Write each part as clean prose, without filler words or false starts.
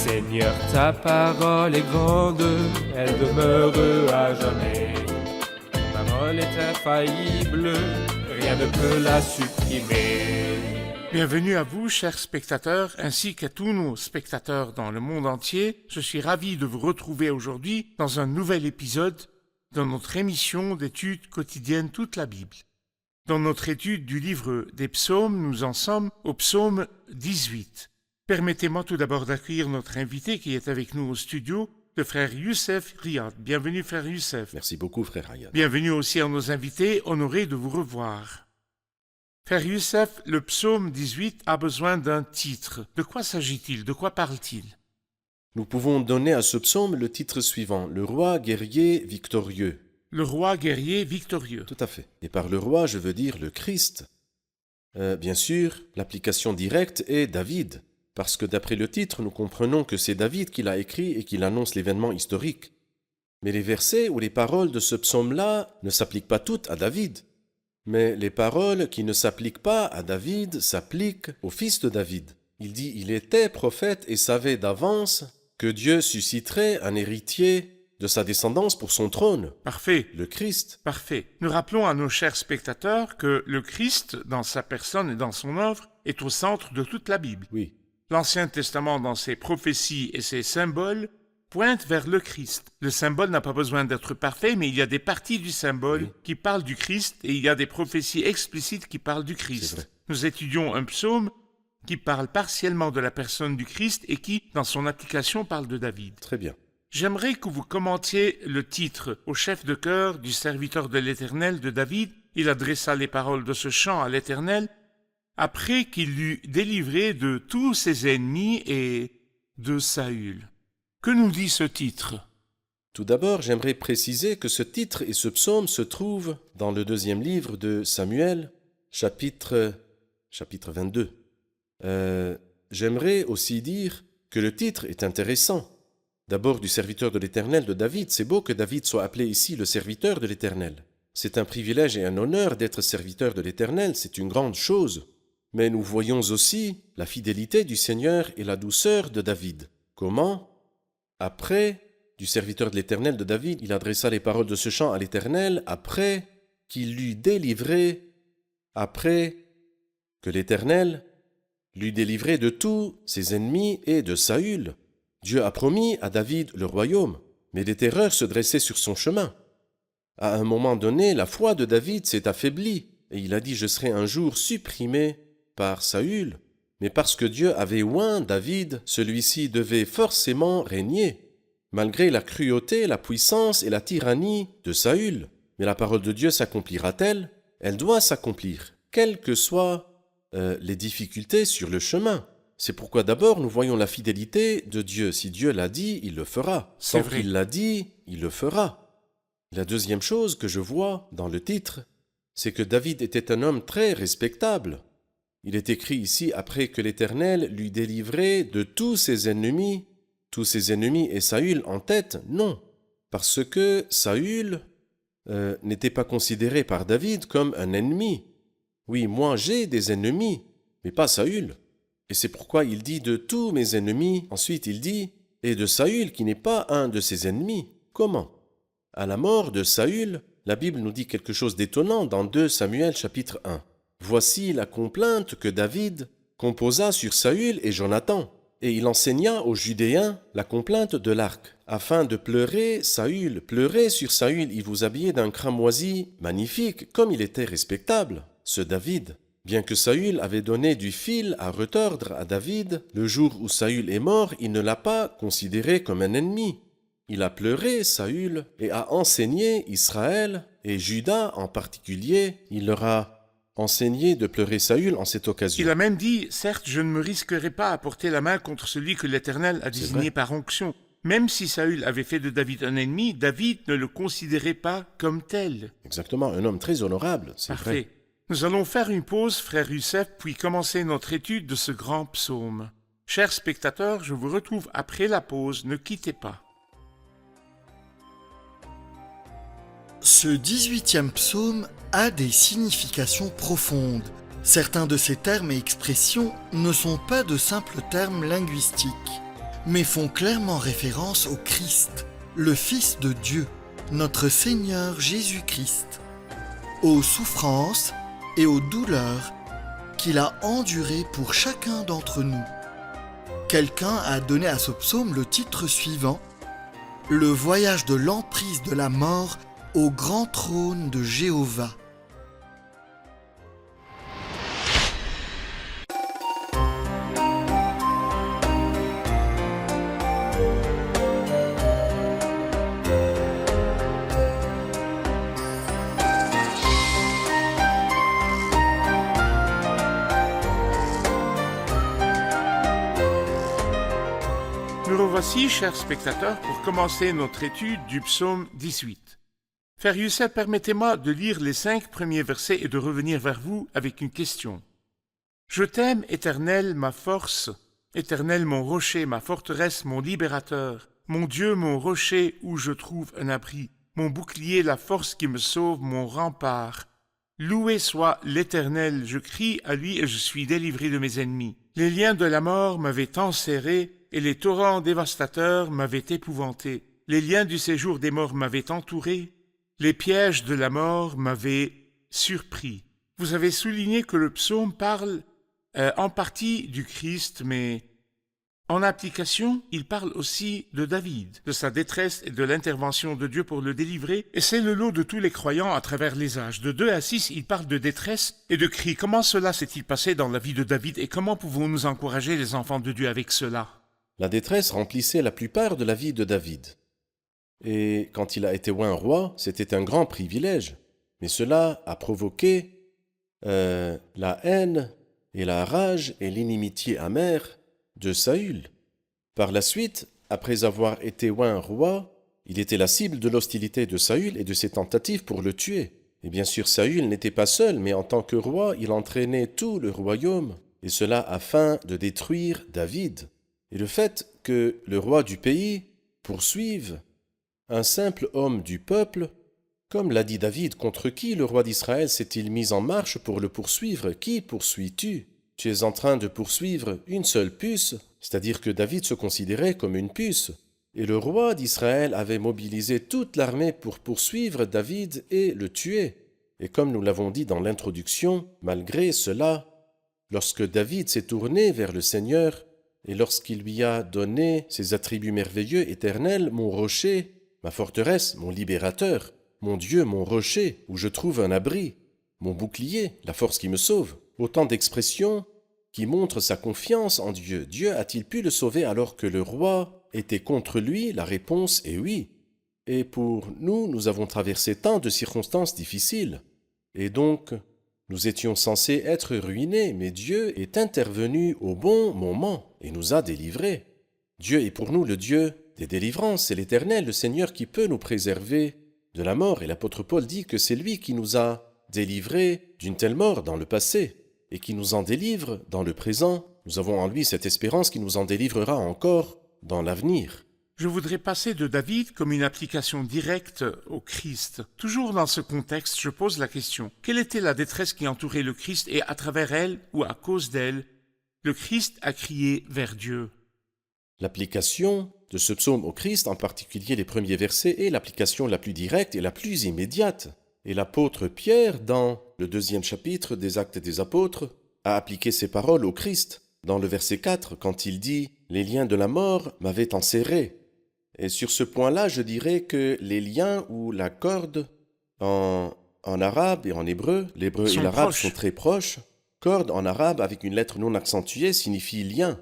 Seigneur, ta parole est grande, elle demeure à jamais. Ta parole est infaillible, rien ne peut la supprimer. Bienvenue à vous, chers spectateurs, ainsi qu'à tous nos spectateurs dans le monde entier. Je suis ravi de vous retrouver aujourd'hui dans un nouvel épisode de notre émission d'études quotidiennes toute la Bible. Dans notre étude du livre des psaumes, nous en sommes au psaume 18. Permettez-moi tout d'abord d'accueillir notre invité qui est avec nous au studio, le frère Youssef Riyad. Bienvenue, frère Youssef. Merci beaucoup, frère Riyad. Bienvenue aussi à nos invités, honorés de vous revoir. Frère Youssef, le psaume 18 a besoin d'un titre. De quoi s'agit-il? De quoi parle-t-il? Nous pouvons donner à ce psaume le titre suivant, le roi guerrier victorieux. Le roi guerrier victorieux. Tout à fait. Et par le roi, je veux dire le Christ. Bien sûr, l'application directe est David, parce que d'après le titre, nous comprenons que c'est David qui l'a écrit et qu'il annonce l'événement historique. Mais les versets ou les paroles de ce psaume-là ne s'appliquent pas toutes à David. Mais les paroles qui ne s'appliquent pas à David s'appliquent au fils de David. Il dit « Il était prophète et savait d'avance que Dieu susciterait un héritier de sa descendance pour son trône. » Parfait. Le Christ. Parfait. Nous rappelons à nos chers spectateurs que le Christ, dans sa personne et dans son œuvre, est au centre de toute la Bible. Oui. L'Ancien Testament, dans ses prophéties et ses symboles, pointe vers le Christ. Le symbole n'a pas besoin d'être parfait, mais il y a des parties du symbole qui parlent du Christ et il y a des prophéties explicites qui parlent du Christ. Nous étudions un psaume qui parle partiellement de la personne du Christ et qui, dans son application, parle de David. Très bien. J'aimerais que vous commentiez le titre au chef de chœur du serviteur de l'Éternel de David. Il adressa les paroles de ce chant à l'Éternel après qu'il l'eut délivré de tous ses ennemis et de Saül. Que nous dit ce titre? Tout d'abord, j'aimerais préciser que ce titre et ce psaume se trouvent dans le 2e livre de Samuel, chapitre 22. J'aimerais aussi dire que le titre est intéressant. D'abord, du serviteur de l'Éternel de David. C'est beau que David soit appelé ici le serviteur de l'Éternel. C'est un privilège et un honneur d'être serviteur de l'Éternel, c'est une grande chose. Mais nous voyons aussi la fidélité du Seigneur et la douceur de David. Comment? Après, du serviteur de l'Éternel de David, il adressa les paroles de ce chant à l'Éternel après qu'il l'eut délivré, après que l'Éternel l'eut délivré de tous ses ennemis et de Saül. Dieu a promis à David le royaume, mais des terreurs se dressaient sur son chemin. À un moment donné, la foi de David s'est affaiblie, et il a dit « Je serai un jour supprimé par Saül ». Mais parce que Dieu avait oint David, celui-ci devait forcément régner, malgré la cruauté, la puissance et la tyrannie de Saül. Mais la parole de Dieu s'accomplira-t-elle? Elle doit s'accomplir, quelles que soient les difficultés sur le chemin. C'est pourquoi d'abord nous voyons la fidélité de Dieu. Si Dieu l'a dit, il le fera. Tant qu'il l'a dit, il le fera. La deuxième chose que je vois dans le titre, c'est que David était un homme très respectable. Il est écrit ici, après que l'Éternel l'eut délivré de tous ses ennemis et Saül en tête, non, parce que Saül n'était pas considéré par David comme un ennemi. Oui, moi j'ai des ennemis, mais pas Saül. Et c'est pourquoi il dit de tous mes ennemis, ensuite il dit, et de Saül qui n'est pas un de ses ennemis. Comment? À la mort de Saül, la Bible nous dit quelque chose d'étonnant dans 2 Samuel chapitre 1. Voici la complainte que David composa sur Saül et Jonathan, et il enseigna aux Judéens la complainte de l'arc, afin de pleurer Saül. Pleurez sur Saül, il vous habillait d'un cramoisi magnifique, comme il était respectable, ce David. Bien que Saül avait donné du fil à retordre à David, le jour où Saül est mort, il ne l'a pas considéré comme un ennemi. Il a pleuré Saül et a enseigné Israël et Juda en particulier. Il leur a enseigné de pleurer Saül en cette occasion. Il a même dit, certes, je ne me risquerai pas à porter la main contre celui que l'Éternel a désigné par onction. Même si Saül avait fait de David un ennemi, David ne le considérait pas comme tel. Exactement, un homme très honorable, c'est Parfait. vrai. Nous allons faire une pause, frère Youssef, puis commencer notre étude de ce grand psaume. Chers spectateurs, je vous retrouve après la pause, ne quittez pas. Ce 18e psaume a des significations profondes. Certains de ces termes et expressions ne sont pas de simples termes linguistiques. mais font clairement référence au Christ, le Fils de Dieu, notre Seigneur Jésus-Christ, aux souffrances et aux douleurs qu'il a endurées pour chacun d'entre nous. Quelqu'un a donné à ce psaume le titre suivant: Le voyage de l'emprise de la mort au grand trône de Jéhovah. Nous revoici, chers spectateurs, pour commencer notre étude du psaume 18. Frère Youssef, permettez-moi de lire les 5 premiers versets et de revenir vers vous avec une question. Je t'aime, Éternel, ma force, Éternel, mon rocher, ma forteresse, mon libérateur, mon Dieu, mon rocher où je trouve un abri, mon bouclier, la force qui me sauve, mon rempart. Loué soit l'Éternel, je crie à lui et je suis délivré de mes ennemis. Les liens de la mort m'avaient enserré, et les torrents dévastateurs m'avaient épouvanté. Les liens du séjour des morts m'avaient entouré, les pièges de la mort m'avaient surpris. Vous avez souligné que le psaume parle en partie du Christ, mais en application, il parle aussi de David, de sa détresse et de l'intervention de Dieu pour le délivrer, et c'est le lot de tous les croyants à travers les âges. De 2 à 6, il parle de détresse et de cris. Comment cela s'est-il passé dans la vie de David et comment pouvons-nous encourager les enfants de Dieu avec cela? La détresse remplissait la plupart de la vie de David. Et quand il a été oint roi, c'était un grand privilège. Mais cela a provoqué la haine et la rage et l'inimitié amère de Saül. Par la suite, après avoir été oint roi, il était la cible de l'hostilité de Saül et de ses tentatives pour le tuer. Et bien sûr, Saül n'était pas seul, mais en tant que roi, il entraînait tout le royaume, et cela afin de détruire David. Et le fait que le roi du pays poursuive un simple homme du peuple, comme l'a dit David, contre qui le roi d'Israël s'est-il mis en marche pour le poursuivre? Qui poursuis-tu? Tu es en train de poursuivre une seule puce, c'est-à-dire que David se considérait comme une puce. Et le roi d'Israël avait mobilisé toute l'armée pour poursuivre David et le tuer. Et comme nous l'avons dit dans l'introduction, malgré cela, lorsque David s'est tourné vers le Seigneur, et lorsqu'il lui a donné ses attributs merveilleux, éternels, mon rocher, ma forteresse, mon libérateur, mon Dieu, mon rocher, où je trouve un abri, mon bouclier, la force qui me sauve, autant d'expressions qui montrent sa confiance en Dieu. Dieu a-t-il pu le sauver alors que le roi était contre lui? La réponse est oui. Et pour nous, nous avons traversé tant de circonstances difficiles. Et donc, nous étions censés être ruinés, mais Dieu est intervenu au bon moment et nous a délivrés. Dieu est pour nous le Dieu des délivrances, c'est l'Éternel, le Seigneur qui peut nous préserver de la mort. Et l'apôtre Paul dit que c'est lui qui nous a délivrés d'une telle mort dans le passé et qui nous en délivre dans le présent. Nous avons en lui cette espérance qui nous en délivrera encore dans l'avenir. Je voudrais passer de David comme une application directe au Christ. Toujours dans ce contexte, je pose la question: quelle était la détresse qui entourait le Christ et à travers elle, ou à cause d'elle, le Christ a crié vers Dieu? L'application de ce psaume au Christ, en particulier les premiers versets, est l'application la plus directe et la plus immédiate. Et l'apôtre Pierre, dans le 2e chapitre des Actes des Apôtres, a appliqué ces paroles au Christ, dans le verset 4, quand il dit « Les liens de la mort m'avaient enserré ». Et sur ce point-là, je dirais que les liens ou la corde, en arabe et en hébreu, l'hébreu et l'arabe sont très proches. Corde en arabe avec une lettre non accentuée signifie lien.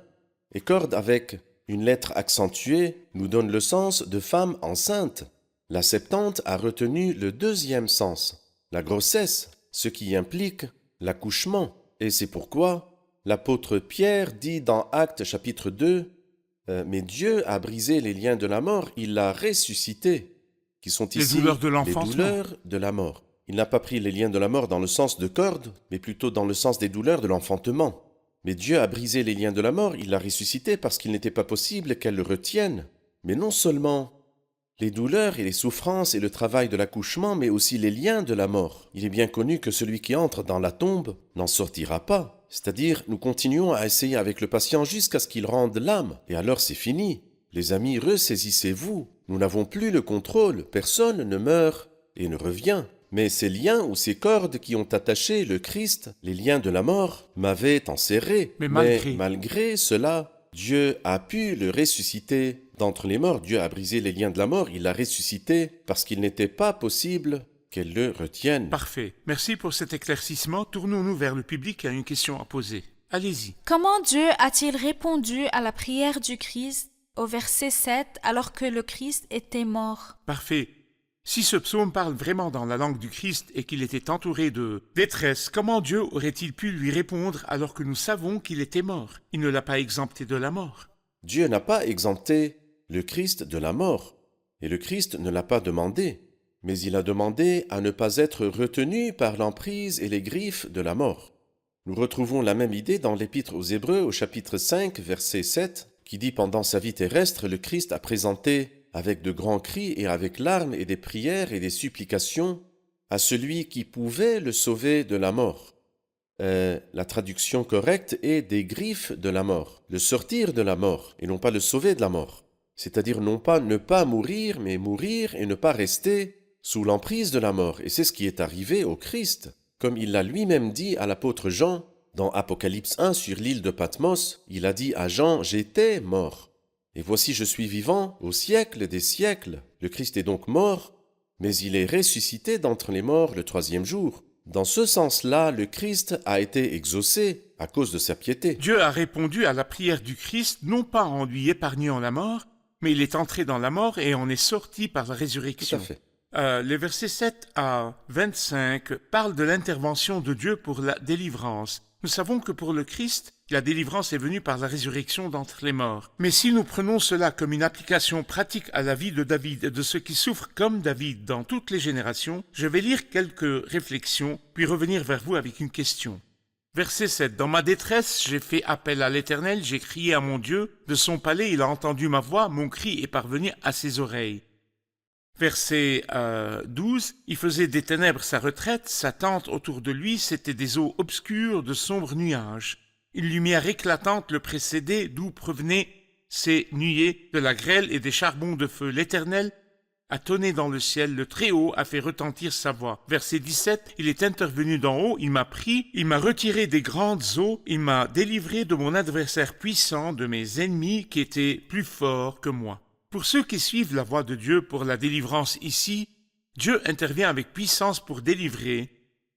Et corde avec une lettre accentuée nous donne le sens de femme enceinte. La Septante a retenu le 2e sens, la grossesse, ce qui implique l'accouchement. Et c'est pourquoi l'apôtre Pierre dit dans Actes chapitre 2, mais Dieu a brisé les liens de la mort, il l'a ressuscité, qui sont ici les douleurs de l'enfantement. Les douleurs de la mort. Il n'a pas pris les liens de la mort dans le sens de corde, mais plutôt dans le sens des douleurs de l'enfantement. Mais Dieu a brisé les liens de la mort, il l'a ressuscité parce qu'il n'était pas possible qu'elle le retienne. Mais non seulement les douleurs et les souffrances et le travail de l'accouchement, mais aussi les liens de la mort. Il est bien connu que celui qui entre dans la tombe n'en sortira pas. C'est-à-dire, nous continuons à essayer avec le patient jusqu'à ce qu'il rende l'âme, et alors c'est fini. Les amis, ressaisissez-vous. Nous n'avons plus le contrôle, personne ne meurt et ne revient. Mais ces liens ou ces cordes qui ont attaché le Christ, les liens de la mort, m'avaient enserré. Mais malgré cela, Dieu a pu le ressusciter d'entre les morts. Dieu a brisé les liens de la mort, il l'a ressuscité parce qu'il n'était pas possible qu'elle le retienne. Parfait. Merci pour cet éclaircissement. Tournons-nous vers le public qui a une question à poser. Allez-y. Comment Dieu a-t-il répondu à la prière du Christ au verset 7 alors que le Christ était mort? Parfait. Si ce psaume parle vraiment dans la langue du Christ et qu'il était entouré de détresse, comment Dieu aurait-il pu lui répondre alors que nous savons qu'il était mort? Il ne l'a pas exempté de la mort. Dieu n'a pas exempté le Christ de la mort, et le Christ ne l'a pas demandé, mais il a demandé à ne pas être retenu par l'emprise et les griffes de la mort. Nous retrouvons la même idée dans l'Épître aux Hébreux au chapitre 5, verset 7, qui dit « Pendant sa vie terrestre, le Christ a présenté avec de grands cris et avec larmes et des prières et des supplications à celui qui pouvait le sauver de la mort. » La traduction correcte est « des griffes de la mort », le sortir de la mort et non pas le sauver de la mort. C'est-à-dire non pas ne pas mourir, mais mourir et ne pas rester sous l'emprise de la mort. Et c'est ce qui est arrivé au Christ. Comme il l'a lui-même dit à l'apôtre Jean, dans Apocalypse 1 sur l'île de Patmos, il a dit à Jean « J'étais mort. Et voici je suis vivant au siècle des siècles. » Le Christ est donc mort, mais il est ressuscité d'entre les morts le troisième jour. Dans ce sens-là, le Christ a été exaucé à cause de sa piété. Dieu a répondu à la prière du Christ non pas en lui épargnant la mort, mais il est entré dans la mort et en est sorti par la résurrection. Tout à fait. Les versets 7 à 25 parlent de l'intervention de Dieu pour la délivrance. Nous savons que pour le Christ, la délivrance est venue par la résurrection d'entre les morts. Mais si nous prenons cela comme une application pratique à la vie de David et de ceux qui souffrent comme David dans toutes les générations, je vais lire quelques réflexions, puis revenir vers vous avec une question. Verset 7. « Dans ma détresse, j'ai fait appel à l'Éternel, j'ai crié à mon Dieu. De son palais, il a entendu ma voix, mon cri est parvenu à ses oreilles. » Verset 12. « Il faisait des ténèbres sa retraite, sa tente autour de lui, c'étaient des eaux obscures, de sombres nuages. Une lumière éclatante le précédait, d'où provenaient ces nuées, de la grêle et des charbons de feu. L'Éternel a tonné dans le ciel, le Très-Haut a fait retentir sa voix. » Verset 17, « Il est intervenu d'en haut, il m'a pris, il m'a retiré des grandes eaux, il m'a délivré de mon adversaire puissant, de mes ennemis qui étaient plus forts que moi. » Pour ceux qui suivent la voie de Dieu pour la délivrance ici, Dieu intervient avec puissance pour délivrer.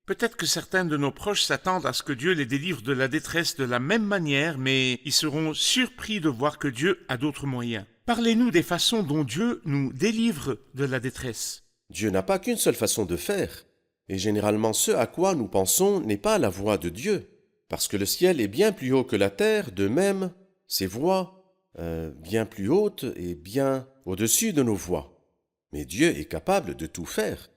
Peut-être que certains de nos proches s'attendent à ce que Dieu les délivre de la détresse de la même manière, mais ils seront surpris de voir que Dieu a d'autres moyens. Parlez-nous des façons dont Dieu nous délivre de la détresse. Dieu n'a pas qu'une seule façon de faire, et généralement ce à quoi nous pensons n'est pas la voie de Dieu, parce que le ciel est bien plus haut que la terre, de même, ses voies, bien plus hautes et bien au-dessus de nos voies. Mais Dieu est capable de tout faire.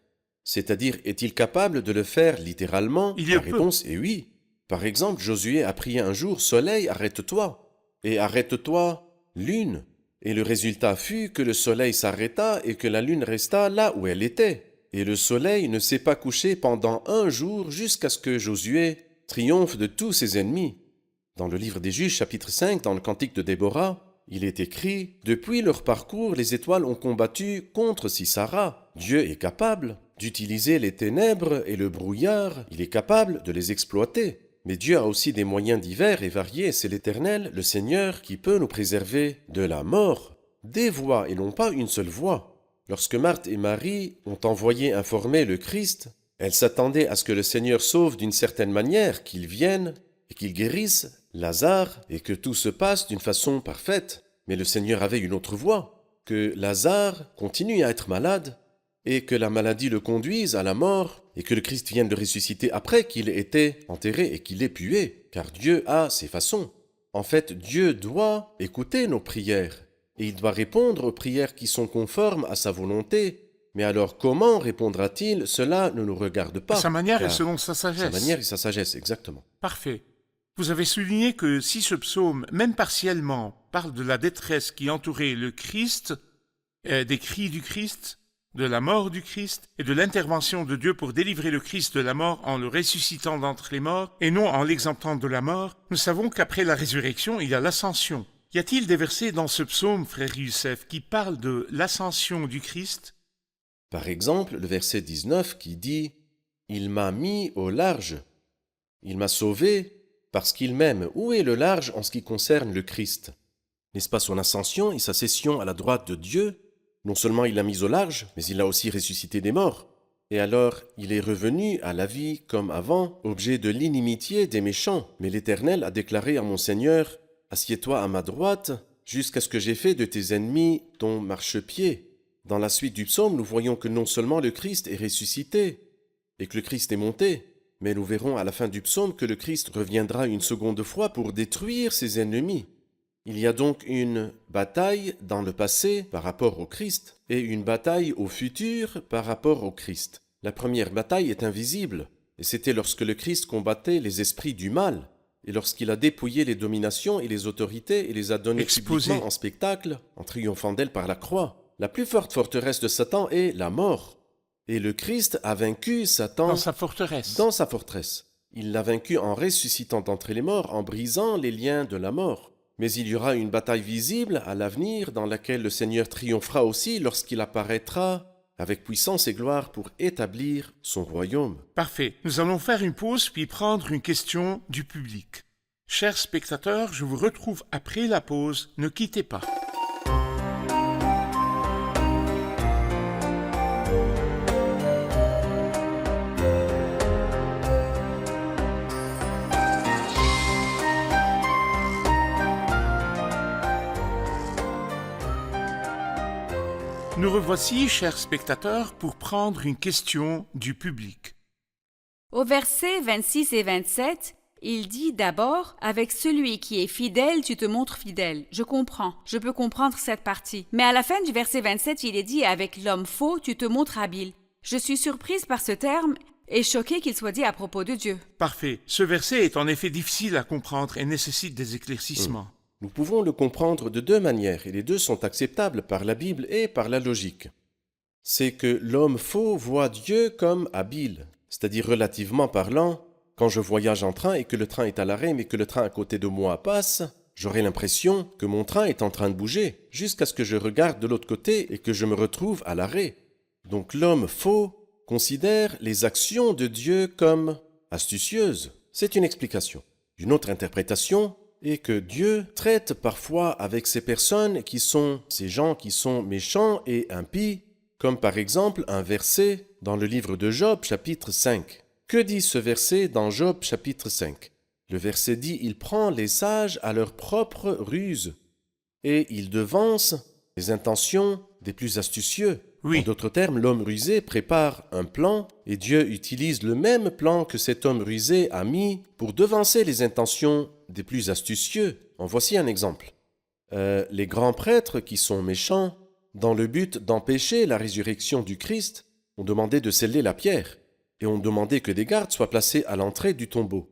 C'est-à-dire, est-il capable de le faire littéralement? La réponse est oui. Par exemple, Josué a prié un jour « Soleil, arrête-toi » et « Arrête-toi, lune » et le résultat fut que le soleil s'arrêta et que la lune resta là où elle était. Et le soleil ne s'est pas couché pendant un jour jusqu'à ce que Josué triomphe de tous ses ennemis. Dans le livre des Juges, chapitre 5, dans le cantique de Déborah, il est écrit « Depuis leur parcours, les étoiles ont combattu contre Sisara. » Dieu est capable d'utiliser les ténèbres et le brouillard, il est capable de les exploiter. Mais Dieu a aussi des moyens divers et variés, c'est l'Éternel, le Seigneur, qui peut nous préserver de la mort. Des voix et non pas une seule voix. Lorsque Marthe et Marie ont envoyé informer le Christ, elles s'attendaient à ce que le Seigneur sauve d'une certaine manière, qu'il vienne et qu'il guérisse Lazare et que tout se passe d'une façon parfaite. Mais le Seigneur avait une autre voie, que Lazare continue à être malade et que la maladie le conduise à la mort et que le Christ vienne le ressusciter après qu'il ait été enterré et qu'il ait pué, car Dieu a ses façons. En fait, Dieu doit écouter nos prières et il doit répondre aux prières qui sont conformes à sa volonté. Mais alors, comment répondra-t-il? Cela ne nous regarde pas. Sa manière et selon sa sagesse. Sa manière et sa sagesse, exactement. Parfait. Vous avez souligné que si ce psaume, même partiellement, parle de la détresse qui entourait le Christ, des cris du Christ, de la mort du Christ et de l'intervention de Dieu pour délivrer le Christ de la mort en le ressuscitant d'entre les morts et non en l'exemptant de la mort, nous savons qu'après la résurrection, il y a l'ascension. Y a-t-il des versets dans ce psaume, frère Youssef, qui parlent de l'ascension du Christ? Par exemple, le verset 19 qui dit « Il m'a mis au large, il m'a sauvé parce qu'il m'aime ». Où est le large en ce qui concerne le Christ? N'est-ce pas son ascension et sa session à la droite de Dieu? Non seulement il l'a mis au large, mais il l'a aussi ressuscité des morts. Et alors, il est revenu à la vie comme avant, objet de l'inimitié des méchants. Mais l'Éternel a déclaré à mon Seigneur « Assieds-toi à ma droite, jusqu'à ce que j'ai fait de tes ennemis ton marchepied ». Dans la suite du psaume, nous voyons que non seulement le Christ est ressuscité, et que le Christ est monté, mais nous verrons à la fin du psaume que le Christ reviendra une seconde fois pour détruire ses ennemis. Il y a donc une bataille dans le passé par rapport au Christ et une bataille au futur par rapport au Christ. La première bataille est invisible, et c'était lorsque le Christ combattait les esprits du mal, et lorsqu'il a dépouillé les dominations et les autorités et les a données publiquement en spectacle, en triomphant d'elles par la croix. La plus forte forteresse de Satan est la mort. Et le Christ a vaincu Satan Dans sa forteresse. dans sa forteresse. Il l'a vaincu en ressuscitant d'entre les morts, en brisant les liens de la mort. Mais il y aura une bataille visible à l'avenir dans laquelle le Seigneur triomphera aussi lorsqu'il apparaîtra avec puissance et gloire pour établir son royaume. Parfait. Nous allons faire une pause puis prendre une question du public. Chers spectateurs, je vous retrouve après la pause. Ne quittez pas. Nous revoici, chers spectateurs, pour prendre une question du public. Au verset 26 et 27, il dit d'abord « Avec celui qui est fidèle, tu te montres fidèle ». Je comprends, je peux comprendre cette partie. Mais à la fin du verset 27, il est dit « Avec l'homme faux, tu te montres habile ». Je suis surprise par ce terme et choquée qu'il soit dit à propos de Dieu. Parfait. Ce verset est en effet difficile à comprendre et nécessite des éclaircissements. Nous pouvons le comprendre de deux manières, et les deux sont acceptables par la Bible et par la logique. C'est que l'homme faux voit Dieu comme habile, c'est-à-dire relativement parlant. Quand je voyage en train et que le train est à l'arrêt mais que le train à côté de moi passe, j'aurai l'impression que mon train est en train de bouger, jusqu'à ce que je regarde de l'autre côté et que je me retrouve à l'arrêt. Donc l'homme faux considère les actions de Dieu comme astucieuses. C'est une explication. Une autre interprétation est que Dieu traite parfois avec ces personnes qui sont, ces gens qui sont méchants et impies, comme par exemple un verset dans le livre de Job, chapitre 5. Que dit ce verset dans Job, chapitre 5? Le verset dit « Il prend les sages à leur propre ruse, et il devance les intentions des plus astucieux. » Oui. En d'autres termes, l'homme rusé prépare un plan, et Dieu utilise le même plan que cet homme rusé a mis pour devancer les intentions des plus astucieux. En voici un exemple. Les grands prêtres qui sont méchants, dans le but d'empêcher la résurrection du Christ, ont demandé de sceller la pierre, et ont demandé que des gardes soient placés à l'entrée du tombeau.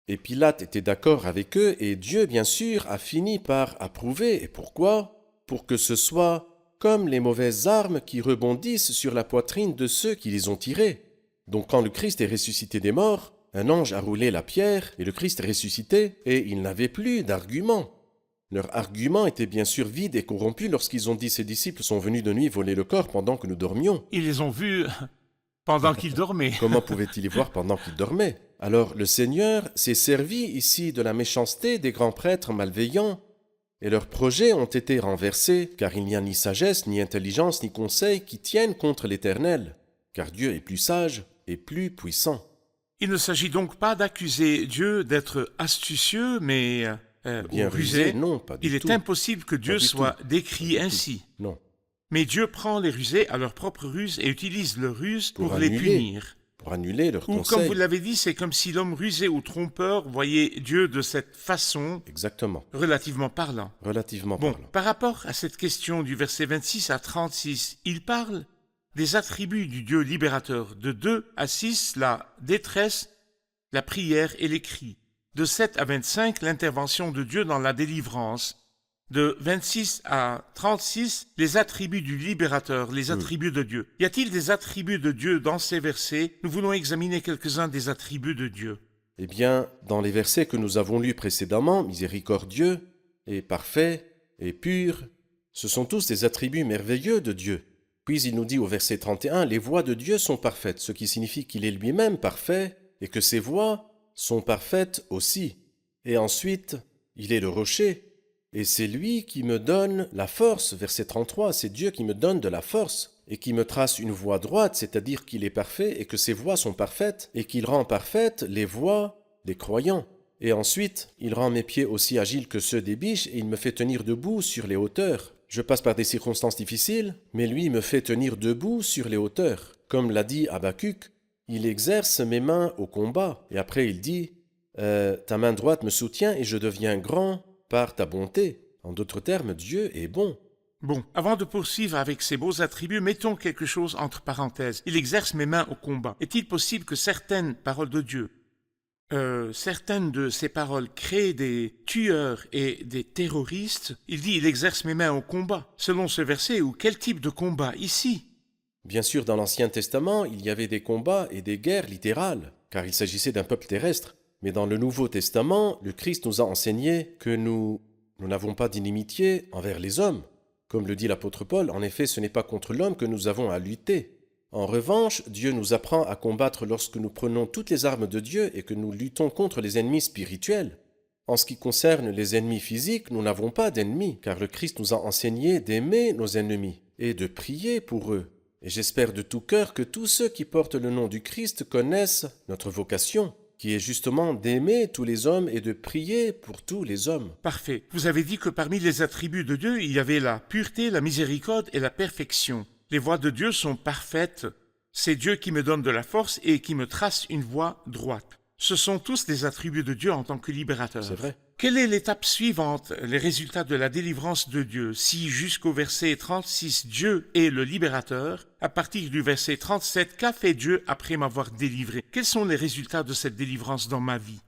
Et Pilate était d'accord avec eux, et Dieu, bien sûr, a fini par approuver. Et pourquoi? Pour que ce soit comme les mauvaises armes qui rebondissent sur la poitrine de ceux qui les ont tirées. Donc quand le Christ est ressuscité des morts, un ange a roulé la pierre, et le Christ est ressuscité, et ils n'avaient plus d'arguments. Leur argument était bien sûr vide et corrompu lorsqu'ils ont dit « Ces disciples sont venus de nuit voler le corps pendant que nous dormions. » Ils les ont vus pendant qu'ils dormaient. Comment pouvaient-ils les voir pendant qu'ils dormaient? Alors le Seigneur s'est servi ici de la méchanceté des grands prêtres malveillants, et leurs projets ont été renversés, car il n'y a ni sagesse, ni intelligence, ni conseil qui tiennent contre l'Éternel, car Dieu est plus sage et plus puissant. Il ne s'agit donc pas d'accuser Dieu d'être astucieux, mais Bien ou rusé. non, pas du Il tout. est impossible que Dieu du soit tout. décrit Pas du ainsi. tout. Non, Mais Dieu prend les rusés à leur propre ruse et utilise leur ruse pour Pour les annuler punir. pour annuler leurs Ou conseils. comme vous l'avez dit, c'est comme si l'homme rusé ou trompeur voyait Dieu de cette façon, Exactement, relativement parlant. relativement Bon, parlant. par rapport à cette question du verset 26 à 36, il parle des attributs du Dieu libérateur. De 2 à 6, la détresse, la prière et les cris. De 7 à 25, l'intervention de Dieu dans la délivrance. de 26 à 36 les attributs du libérateur, les attributs de Dieu. Y a-t-il des attributs de Dieu dans ces versets? Nous voulons examiner quelques-uns des attributs de Dieu. Eh bien, dans les versets que nous avons lus précédemment, miséricordieux et parfait et pur, ce sont tous des attributs merveilleux de Dieu. Puis il nous dit au verset 31, « Les voies de Dieu sont parfaites », ce qui signifie qu'il est lui-même parfait et que ses voies sont parfaites aussi. Et ensuite, il est le rocher et c'est lui qui me donne la force. Verset 33, c'est Dieu qui me donne de la force et qui me trace une voie droite, c'est-à-dire qu'il est parfait et que ses voies sont parfaites et qu'il rend parfaites les voies des croyants. Et ensuite, il rend mes pieds aussi agiles que ceux des biches et il me fait tenir debout sur les hauteurs. Je passe par des circonstances difficiles, mais lui me fait tenir debout sur les hauteurs. Comme l'a dit Habakkuk, il exerce mes mains au combat. Et après il dit, ta main droite me soutient et je deviens grand par ta bonté. En d'autres termes, Dieu est bon. Bon, avant de poursuivre avec ces beaux attributs, mettons quelque chose entre parenthèses. Il exerce mes mains au combat. Est-il possible que certaines paroles de Dieu, certaines de ces paroles créent des tueurs et des terroristes? Il dit, il exerce mes mains au combat. Selon ce verset, ou quel type de combat ici? Bien sûr, dans l'Ancien Testament, il y avait des combats et des guerres littérales, car il s'agissait d'un peuple terrestre. Mais dans le Nouveau Testament, le Christ nous a enseigné que nous n'avons pas d'inimitié envers les hommes. Comme le dit l'apôtre Paul, en effet, ce n'est pas contre l'homme que nous avons à lutter. En revanche, Dieu nous apprend à combattre lorsque nous prenons toutes les armes de Dieu et que nous luttons contre les ennemis spirituels. En ce qui concerne les ennemis physiques, nous n'avons pas d'ennemis, car le Christ nous a enseigné d'aimer nos ennemis et de prier pour eux. Et j'espère de tout cœur que tous ceux qui portent le nom du Christ connaissent notre vocation, qui est justement d'aimer tous les hommes et de prier pour tous les hommes. Parfait. Vous avez dit que parmi les attributs de Dieu, il y avait la pureté, la miséricorde et la perfection. Les voies de Dieu sont parfaites. C'est Dieu qui me donne de la force et qui me trace une voie droite. Ce sont tous des attributs de Dieu en tant que libérateur. C'est vrai. Quelle est l'étape suivante, les résultats de la délivrance de Dieu? Si jusqu'au verset 36, Dieu est le libérateur, à partir du verset 37, qu'a fait Dieu après m'avoir délivré? Quels sont les résultats de cette délivrance dans ma vie?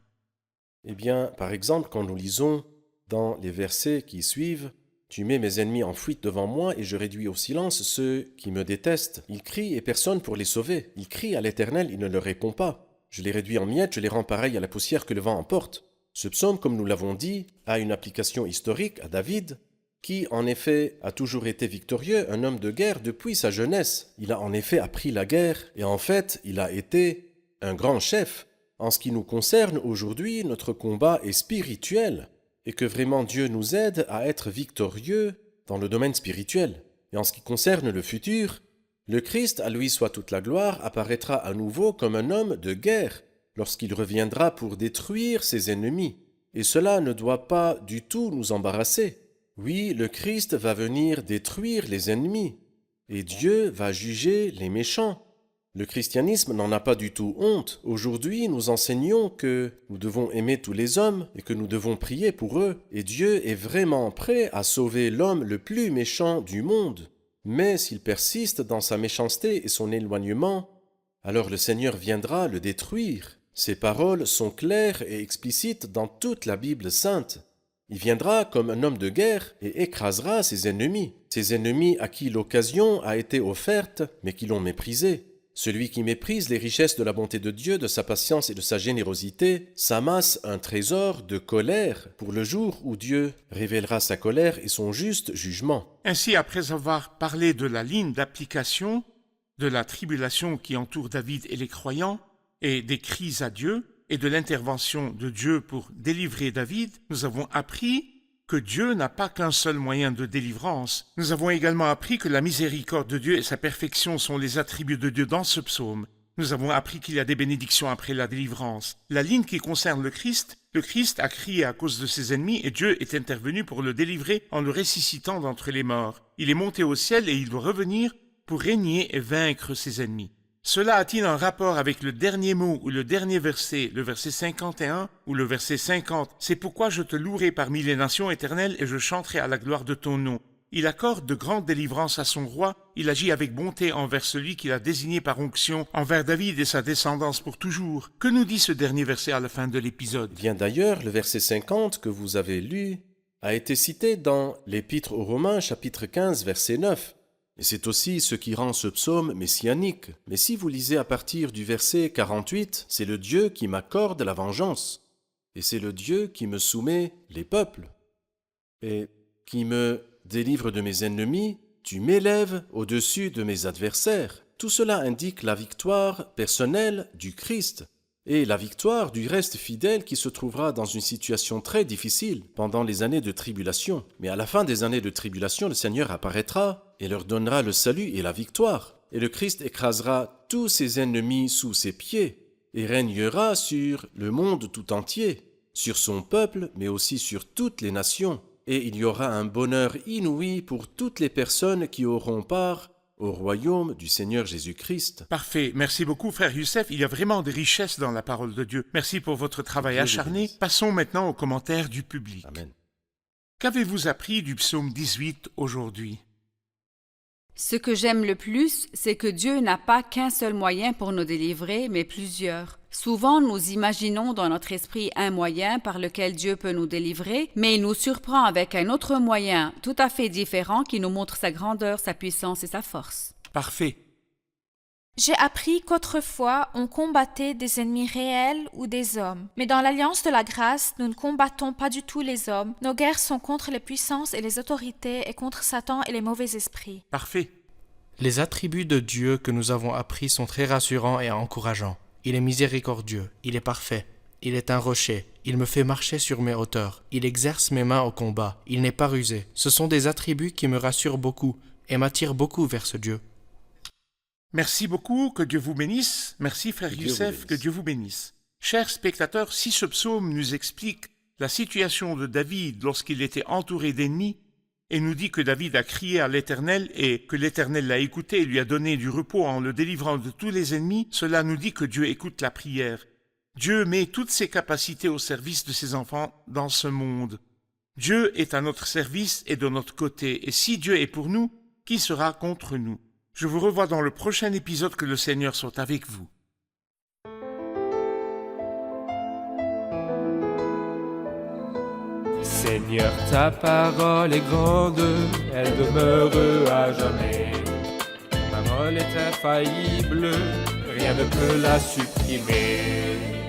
Eh bien, par exemple, quand nous lisons dans les versets qui suivent, « Tu mets mes ennemis en fuite devant moi et je réduis au silence ceux qui me détestent. Ils crient et personne pour les sauver. Ils crient à l'Éternel, il ne leur répond pas. Je les réduis en miettes, je les rends pareils à la poussière que le vent emporte. » Ce psaume, comme nous l'avons dit, a une application historique à David, qui en effet a toujours été victorieux, un homme de guerre depuis sa jeunesse. Il a en effet appris la guerre et en fait, il a été un grand chef. En ce qui nous concerne aujourd'hui, notre combat est spirituel et que vraiment Dieu nous aide à être victorieux dans le domaine spirituel. Et en ce qui concerne le futur, le Christ, à lui soit toute la gloire, apparaîtra à nouveau comme un homme de guerre, lorsqu'il reviendra pour détruire ses ennemis. Et cela ne doit pas du tout nous embarrasser. Oui, le Christ va venir détruire les ennemis, et Dieu va juger les méchants. Le christianisme n'en a pas du tout honte. Aujourd'hui, nous enseignons que nous devons aimer tous les hommes et que nous devons prier pour eux. Et Dieu est vraiment prêt à sauver l'homme le plus méchant du monde. Mais s'il persiste dans sa méchanceté et son éloignement, alors le Seigneur viendra le détruire. Ces paroles sont claires et explicites dans toute la Bible sainte. Il viendra comme un homme de guerre et écrasera ses ennemis à qui l'occasion a été offerte, mais qui l'ont méprisé. Celui qui méprise les richesses de la bonté de Dieu, de sa patience et de sa générosité, s'amasse un trésor de colère pour le jour où Dieu révélera sa colère et son juste jugement. Ainsi, après avoir parlé de la ligne d'application, de la tribulation qui entoure David et les croyants, et des cris à Dieu, et de l'intervention de Dieu pour délivrer David, nous avons appris que Dieu n'a pas qu'un seul moyen de délivrance. Nous avons également appris que la miséricorde de Dieu et sa perfection sont les attributs de Dieu dans ce psaume. Nous avons appris qu'il y a des bénédictions après la délivrance. La ligne qui concerne le Christ a crié à cause de ses ennemis et Dieu est intervenu pour le délivrer en le ressuscitant d'entre les morts. Il est monté au ciel et il doit revenir pour régner et vaincre ses ennemis. Cela a-t-il un rapport avec le dernier mot ou le dernier verset, le verset 51 ou le verset 50? C'est pourquoi je te louerai parmi les nations éternelles et je chanterai à la gloire de ton nom. Il accorde de grandes délivrances à son roi, il agit avec bonté envers celui qu'il a désigné par onction, envers David et sa descendance pour toujours. Que nous dit ce dernier verset à la fin de l'épisode? Bien d'ailleurs, le verset 50 que vous avez lu a été cité dans l'Épître aux Romains, chapitre 15, verset 9. Et c'est aussi ce qui rend ce psaume messianique. Mais si vous lisez à partir du verset 48, c'est le Dieu qui m'accorde la vengeance. Et c'est le Dieu qui me soumet les peuples. Et qui me délivre de mes ennemis, tu m'élèves au-dessus de mes adversaires. Tout cela indique la victoire personnelle du Christ et la victoire du reste fidèle qui se trouvera dans une situation très difficile pendant les années de tribulation. Mais à la fin des années de tribulation, le Seigneur apparaîtra et leur donnera le salut et la victoire. Et le Christ écrasera tous ses ennemis sous ses pieds et régnera sur le monde tout entier, sur son peuple, mais aussi sur toutes les nations. Et il y aura un bonheur inouï pour toutes les personnes qui auront part au royaume du Seigneur Jésus-Christ. Parfait. Merci beaucoup, frère Youssef. Il y a vraiment des richesses dans la parole de Dieu. Merci pour votre travail Dieu acharné. bénisse. Passons maintenant aux commentaires du public. Amen. Qu'avez-vous appris du psaume 18 aujourd'hui? Ce que j'aime le plus, c'est que Dieu n'a pas qu'un seul moyen pour nous délivrer, mais plusieurs. Souvent, nous imaginons dans notre esprit un moyen par lequel Dieu peut nous délivrer, mais il nous surprend avec un autre moyen tout à fait différent qui nous montre sa grandeur, sa puissance et sa force. Parfait. J'ai appris qu'autrefois, on combattait des ennemis réels ou des hommes. Mais dans l'Alliance de la grâce, nous ne combattons pas du tout les hommes. Nos guerres sont contre les puissances et les autorités et contre Satan et les mauvais esprits. Parfait. Les attributs de Dieu que nous avons appris sont très rassurants et encourageants. Il est miséricordieux, il est parfait, il est un rocher, il me fait marcher sur mes hauteurs, il exerce mes mains au combat, il n'est pas rusé. Ce sont des attributs qui me rassurent beaucoup et m'attirent beaucoup vers ce Dieu. Merci beaucoup, que Dieu vous bénisse. Merci, frère Que Dieu Youssef, vous bénisse. que Dieu vous bénisse. Chers spectateurs, si ce psaume nous explique la situation de David lorsqu'il était entouré d'ennemis, et nous dit que David a crié à l'Éternel et que l'Éternel l'a écouté et lui a donné du repos en le délivrant de tous les ennemis, cela nous dit que Dieu écoute la prière. Dieu met toutes ses capacités au service de ses enfants dans ce monde. Dieu est à notre service et de notre côté, et si Dieu est pour nous, qui sera contre nous? Je vous revois dans le prochain épisode. Que le Seigneur soit avec vous. Seigneur, ta parole est grande, elle demeure à jamais. Ta parole est infaillible, rien ne peut la supprimer.